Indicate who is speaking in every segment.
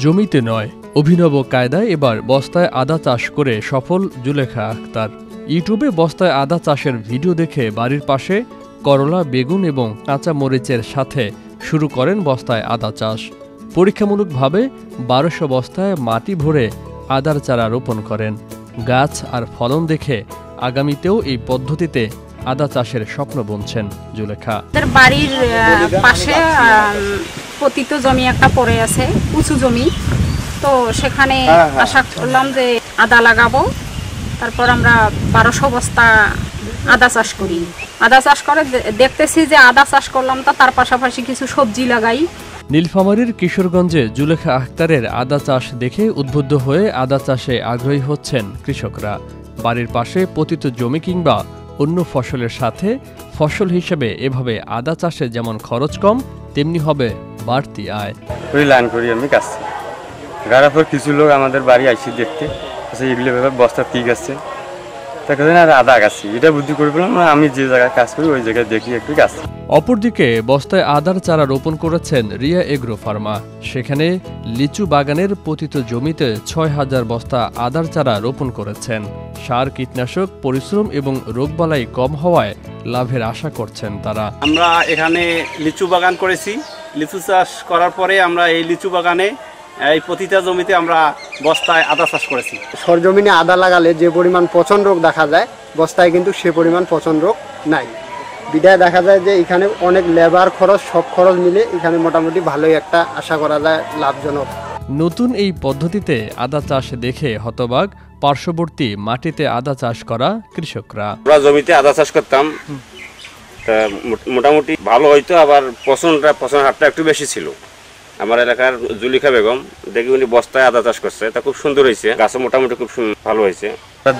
Speaker 1: জমিতে নয়, অভিনব কায়দায় এবার বস্তায় আদা চাষ করে সফল জুলেখা আক্তার। ইউটিউবে বস্তায় আদা চাষের ভিডিও দেখে বাড়ির পাশে করলা, বেগুন এবং কাঁচা মরিচের সাথে শুরু করেন বস্তায় আদা চাষ। পরীক্ষামূলকভাবে ১২০০ বস্তায় মাটি ভরে আদার চারা রোপণ করেন। গাছ আর ফলন দেখে আগামীতেও এই পদ্ধতিতে আদা চাষের স্বপ্ন বুনছেন জুলেখা।
Speaker 2: বাড়ির পাশে পতিত জমি একটা পড়ে আছে, উঁচু জমি, তো সেখানে আশা করলাম যে আদা লাগাবো। তারপর আমরা ১২০০ বস্তা আদা চাষ করি। আদা চাষ করে দেখতেছি যে আদা চাষ করলাম, তো তার পাশাপাশি কিছু সবজি লাগাই।
Speaker 1: নীলফামারীর কিশোরগঞ্জে জুলেখা আক্তারের আদা চাষ দেখে উদ্বুদ্ধ হয়ে আদা চাষে আগ্রহী হচ্ছেন কৃষকরা। বাড়ির পাশে পতিত জমি কিংবা অন্য ফসলের সাথে ফসল হিসেবে এভাবে আদা চাষে যেমন খরচ কম, তেমনি হবে বাড়তি আয়।
Speaker 3: লাইন করি আমি কাজ গাড়ার পর কিছু লোক আমাদের বাড়ি আইসি দেখতে, এগুলো বস্তা ঠিক আছে, আর আদা গাছি এটা বুদ্ধি করে পেলাম। আমি যে জায়গায় কাজ করি ওই জায়গায় দেখি একটু গাছ।
Speaker 1: অপরদিকে বস্তায় আদার চারা রোপণ করেছেন রিয়া এগ্রো ফার্মা। সেখানে লিচু বাগানের পতিত জমিতে ৬,০০০ বস্তা আদার চারা রোপণ করেছেন। সার, কীটনাশক, পরিশ্রম এবং রোগবালাই কম হওয়ায় লাভের আশা করছেন তারা।
Speaker 4: আমরা এখানে লিচু বাগান করেছি। লিচু চাষ করার পরে আমরা এই লিচু বাগানে এই প্রতিটা জমিতে আমরা বস্তায় আদা চাষ করেছি।
Speaker 5: সরজমিনে আদা লাগালে যে পরিমাণ পচন রোগ দেখা যায়, বস্তায় কিন্তু সে পরিমাণ পচন রোগ নাই। বিধায় দেখা যায় যে এখানে অনেক লেবার খরচ, সব খরচ মিলে এখানে মোটামুটি ভালোই একটা আশা করা যায় লাভজনক।
Speaker 1: নতুন এই পদ্ধতিতে আদা চাষ দেখে হতবাক পার্শ্ববর্তী মাটিতে আদা চাষ করা কৃষকরা।
Speaker 6: আমরা জমিতে আদা চাষ করতাম, মোটামুটি ভালো হইতো, আবার পচন হারটা একটু বেশি ছিল। আমার এলাকার জুলেখা বেগম দেখি উনি বস্তায় আদা চাষ করছে, তা খুব সুন্দর হয়েছে, গাছও মোটামুটি খুব ভালো হয়েছে।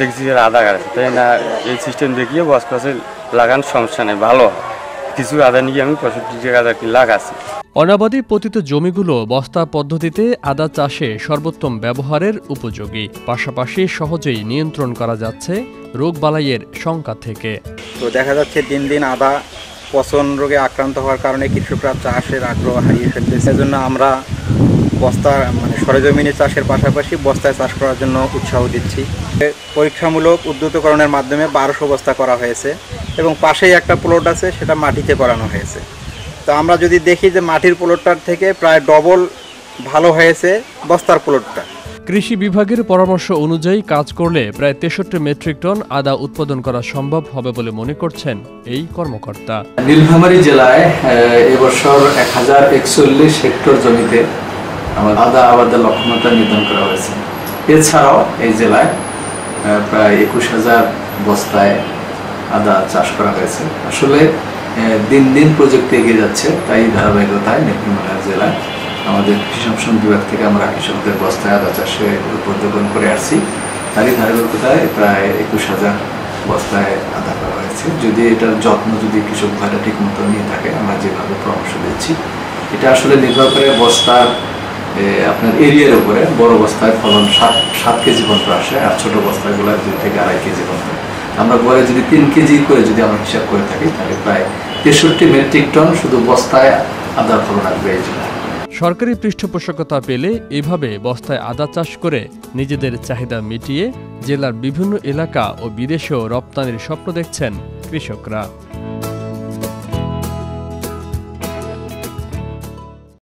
Speaker 3: দেখছি আদা গাছ, তাই না এই সিস্টেম দেখিয়ে বস্তায় লাগান সমস্যা নেই, ভালো কিছু আদা নিয়ে আমি ৬৫ টাকা লাগাচ্ছি।
Speaker 1: অনাবাদী পতিত জমিগুলো বস্তা পদ্ধতিতে আদা চাষে সর্বোত্তম ব্যবহারের উপযোগী, পাশাপাশি সহজেই নিয়ন্ত্রণ করা যাচ্ছে রোগবালাইয়ের শঙ্কা থেকে।
Speaker 7: তো দেখা যাচ্ছে দিন দিন আদা পচন রোগে আক্রান্ত হওয়ার কারণে কৃষকরা চাষের আগ্রহ হারিয়ে ফেলতেছে। সেজন্য আমরা বস্তা সরেজমিনে চাষের পাশাপাশি বস্তায় চাষ করার জন্য উৎসাহ দিচ্ছি। পরীক্ষামূলক উদ্যুতকরণের মাধ্যমে ১২০০ বস্তা করা হয়েছে এবং পাশেই একটা প্লট আছে, সেটা মাটিতে করানো হয়েছে। তো আমরা যদি দেখি যে মাটির প্লটটার থেকে প্রায় ডবল ভালো হয়েছে বস্তার প্লটটা।
Speaker 1: কৃষি বিভাগের পরামর্শ অনুযায়ী কাজ করলে প্রায় ৬৩ মেট্রিক টন আদা উৎপাদন করা সম্ভব হবে বলে মনে করছেন এই কর্মকর্তা।
Speaker 8: নীলফামারী জেলায় এবছর ১,০৪১ হেক্টর জমিতে আদা আবাদের লক্ষ্যমাত্রা নির্ধারণ করা হয়েছে। এছাড়াও এই জেলায় প্রায় ২১,০০০ বস্তায় আদা চাষ করা হয়েছে। আসলে দিন দিন প্রযুক্তি এগিয়ে যাচ্ছে, তাই ধারাবাহিকতায় নীলফামারী জেলায় আমাদের কৃষি সম্প্রসারণ বিভাগ থেকে আমরা কৃষকদের বস্তায় আদা চাষে উদ্বোধন করে আসছি। তারই ধারাবাহিকতায় প্রায় ২১,০০০ বস্তায় আদা করা হয়েছে। যদি এটার যত্ন যদি কৃষক ভাইরা ঠিক মতো নিয়ে থাকে, আমরা যেভাবে পরামর্শ দিচ্ছি, এটা আসলে নির্ভর করে বস্তার আপনার এরিয়ার উপরে। বড় বস্তায় ফলন ৭ কেজি পর্যন্ত আসে, আর ছোট বস্তাগুলো ২ থেকে ২.৫ কেজি পর্যন্ত। আমরা গড়ে যদি ৩ কেজি করে যদি আমরা হিসাব করে থাকি, তাহলে প্রায় ৬৩ মেট্রিক টন শুধু বস্তায় আদার ফলন আসবে এই জেলায়।
Speaker 1: সরকারি পৃষ্ঠপোষকতা পেলে এভাবে বস্তায় আদা চাষ করে নিজেদের চাহিদা মিটিয়ে জেলার বিভিন্ন এলাকা ও বিদেশেও রপ্তানির স্বপ্ন দেখছেন কৃষকরা।